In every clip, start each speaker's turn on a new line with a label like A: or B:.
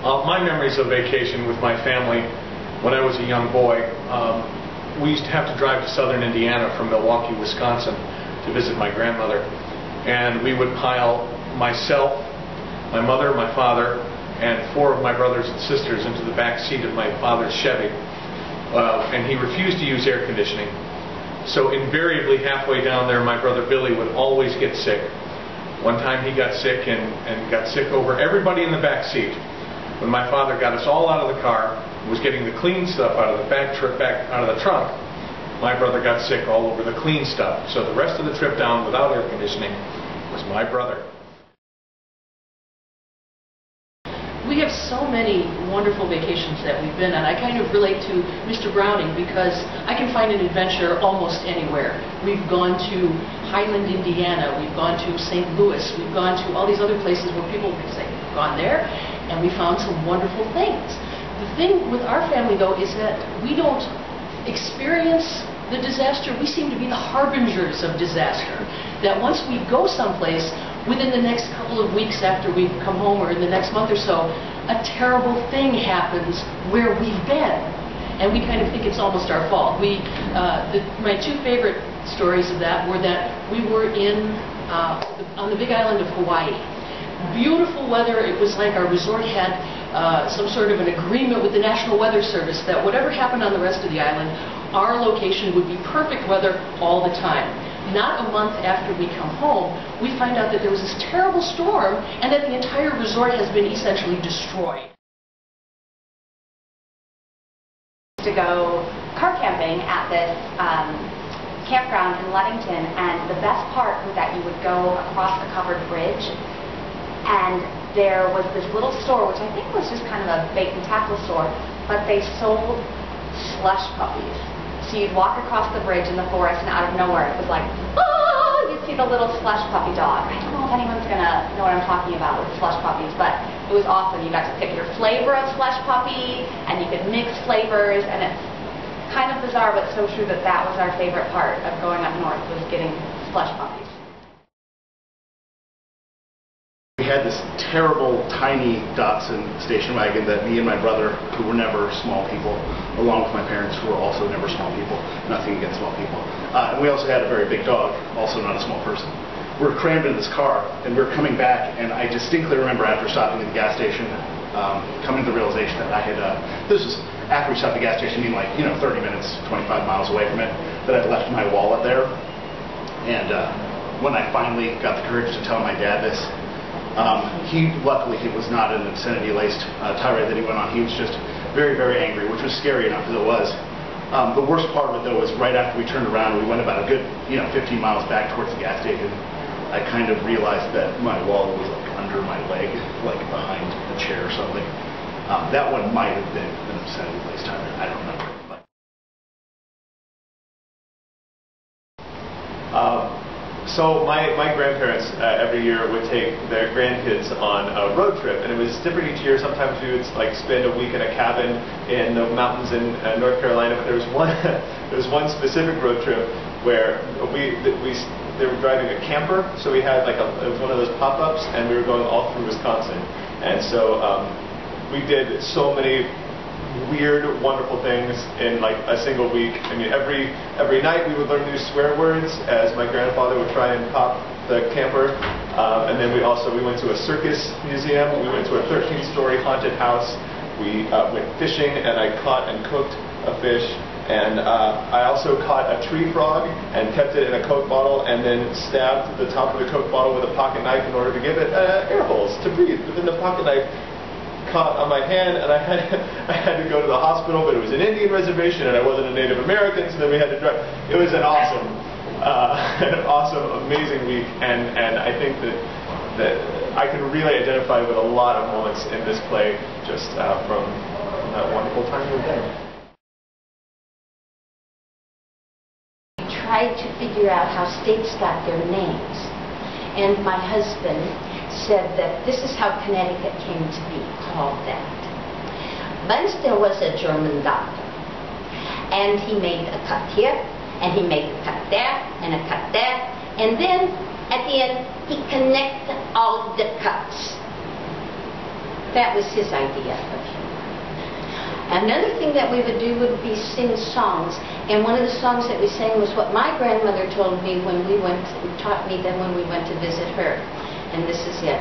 A: My memories of vacation with my family when I was a young boy, we used to have to drive to southern Indiana from Milwaukee, Wisconsin to visit my grandmother. And we would pile myself, my mother, my father, and 4 of my brothers and sisters into the back seat of my father's Chevy. And he refused to use air conditioning. So invariably halfway down there, my brother Billy would always get sick. One time he got sick and got sick over everybody in the back seat. When my father got us all out of the car, was getting the clean stuff out of the back out of the trunk, my brother got sick all over the clean stuff. So the rest of the trip down without air conditioning was my brother.
B: We have so many wonderful vacations that we've been on. I kind of relate to Mr. Browning because I can find an adventure almost anywhere. We've gone to Highland, Indiana. We've gone to St. Louis. We've gone to all these other places where people say, we've gone there, and we found some wonderful things. The thing with our family, though, is that we don't experience the disaster. We seem to be the harbingers of disaster. That once we go someplace, within the next couple of weeks after we've come home or in the next month or so, a terrible thing happens where we've been. And we kind of think it's almost our fault. My 2 favorite stories of that were that we were on the big island of Hawaii. Beautiful weather. It was like our resort had some sort of an agreement with the National Weather Service that whatever happened on the rest of the island, our location would be perfect weather all the time. Not a month after we come home, we find out that there was this terrible storm and that the entire resort has been essentially destroyed.
C: To go car camping at this campground in Ludington, and the best part was that you would go across the covered bridge, and there was this little store, which I think was just kind of a bait and tackle store, but they sold slush puppies. So you'd walk across the bridge in the forest, and out of nowhere it was like, oh, you'd see the little slush puppy dog. I don't know if anyone's going to know what I'm talking about with slush puppies, but it was awesome. You got to pick your flavor of slush puppy, and you could mix flavors, and it's kind of bizarre, but so true that that was our favorite part of going up north, was getting slush puppies.
D: We had this terrible, tiny Datsun station wagon that me and my brother, who were never small people, along with my parents, who were also never small people, nothing against small people, and we also had a very big dog, also not a small person. We were crammed in this car, and we were coming back, and I distinctly remember after stopping at the gas station, coming to the realization that I had, this was after we stopped at the gas station, meaning like, 30 minutes, 25 miles away from it, that I'd left my wallet there. And when I finally got the courage to tell my dad this, luckily he was not an obscenity-laced tirade that he went on. He was just very, very angry, which was scary enough as it was. The worst part of it, though, was right after we turned around and we went about a good, 15 miles back towards the gas station, I kind of realized that my wallet was like under my leg, like behind a chair or something. That one might have been an obscenity-laced tirade. I don't remember.
E: So my grandparents every year would take their grandkids on a road trip, and it was different each year. Sometimes we would spend a week in a cabin in the mountains in North Carolina, but there was one specific road trip where they were driving a camper, so we had it was one of those pop-ups, and we were going all through Wisconsin, and so we did so many weird, wonderful things in a single week. I mean, every night we would learn new swear words as my grandfather would try and pop the camper. And then we went to a circus museum. We went to a 13-story haunted house. We went fishing, and I caught and cooked a fish. And I also caught a tree frog and kept it in a Coke bottle, and then stabbed the top of the Coke bottle with a pocket knife in order to give it air holes to breathe. But then the pocket knife caught on my hand, and I had to go to the hospital, but it was an Indian reservation, and I wasn't a Native American, so then we had to drive. It was an awesome, amazing week, and I think that I can really identify with a lot of moments in this play just from that wonderful time we were there.
F: I tried to figure out how states got their names, and my husband said that this is how Connecticut came to be called that. Once there was a German doctor, and he made a cut here, and he made a cut there, and a cut there, and then at the end he connected all the cuts. That was his idea of humor. Another thing that we would do would be sing songs. And one of the songs that we sang was what my grandmother told me when we taught me then when we went to visit her. And this is it.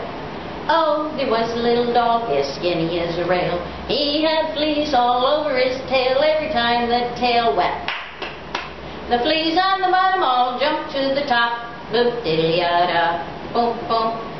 F: Oh, there was a little dog as skinny as a rail. He had fleas all over his tail every time the tail went. The fleas on the bottom all jumped to the top. Boop diddly-yada, boom, boom.